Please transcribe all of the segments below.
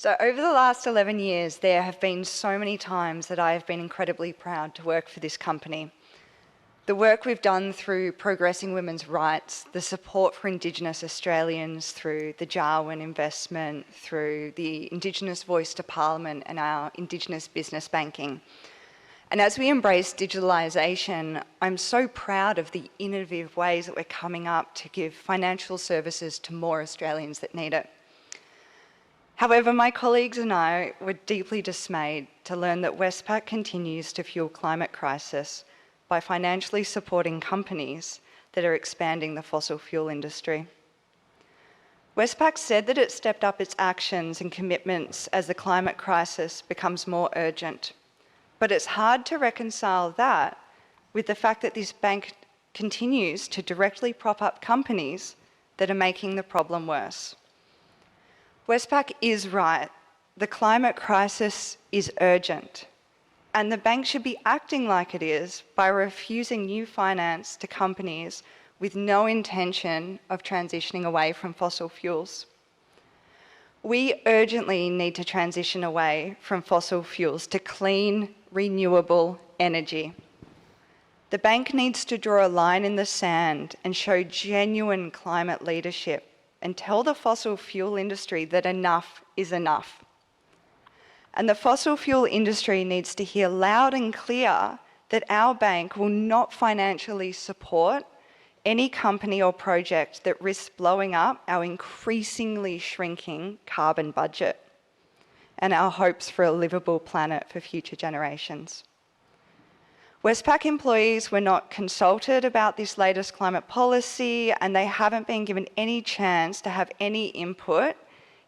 So over the last 11 years, there have been so many times that I have been incredibly proud to work for this company. The work we've done through progressing women's rights, the support for Indigenous Australians through the Jarwin investment, through the Indigenous Voice to Parliament and our Indigenous business banking. And as we embrace digitalisation, I'm so proud of the innovative ways that we're coming up to give financial services to more Australians that need it. However, my colleagues and I were deeply dismayed to learn that Westpac continues to fuel climate crisis by financially supporting companies that are expanding the fossil fuel industry. Westpac said that it stepped up its actions and commitments as the climate crisis becomes more urgent. But it's hard to reconcile that with the fact that this bank continues to directly prop up companies that are making the problem worse. Westpac is right. The climate crisis is urgent. And the bank should be acting like it is by refusing new finance to companies with no intention of transitioning away from fossil fuels. We urgently need to transition away from fossil fuels to clean, renewable energy. The bank needs to draw a line in the sand and show genuine climate leadership and tell the fossil fuel industry that enough is enough. And the fossil fuel industry needs to hear loud and clear that our bank will not financially support any company or project that risks blowing up our increasingly shrinking carbon budget and our hopes for a livable planet for future generations. Westpac employees were not consulted about this latest climate policy, and they haven't been given any chance to have any input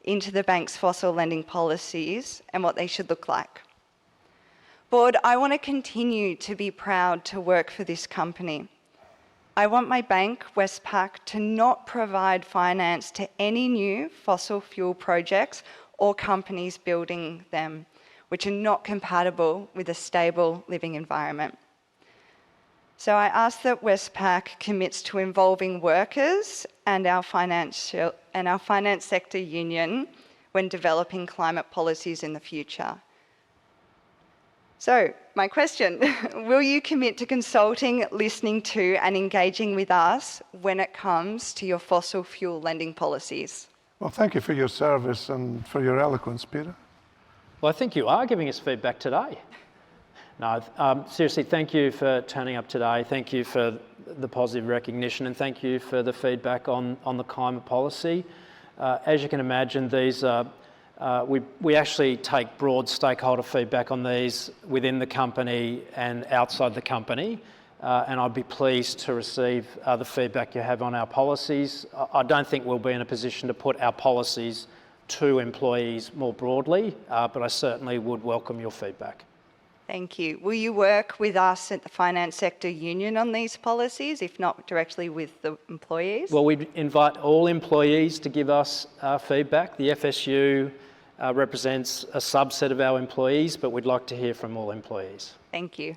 into the bank's fossil lending policies and what they should look like. Board, I want to continue to be proud to work for this company. I want my bank, Westpac, to not provide finance to any new fossil fuel projects or companies building them, which are not compatible with a stable living environment. So I ask that Westpac commits to involving workers and our finance sector union when developing climate policies in the future. So, my question, will you commit to consulting, listening to and engaging with us when it comes to your fossil fuel lending policies? Well, thank you for your service and for your eloquence, Peter. Well, I think you are giving us feedback today. No, seriously, thank you for turning up today. Thank you for the positive recognition, and thank you for the feedback on the climate policy. As you can imagine, these we actually take broad stakeholder feedback on these within the company and outside the company, and I'd be pleased to receive the feedback you have on our policies. I don't think we'll be in a position to put our policies to employees more broadly, but I certainly would welcome your feedback. Thank you. Will you work with us at the Finance Sector Union on these policies, if not directly with the employees? Well, we invite all employees to give us feedback. The FSU represents a subset of our employees, but we'd like to hear from all employees. Thank you.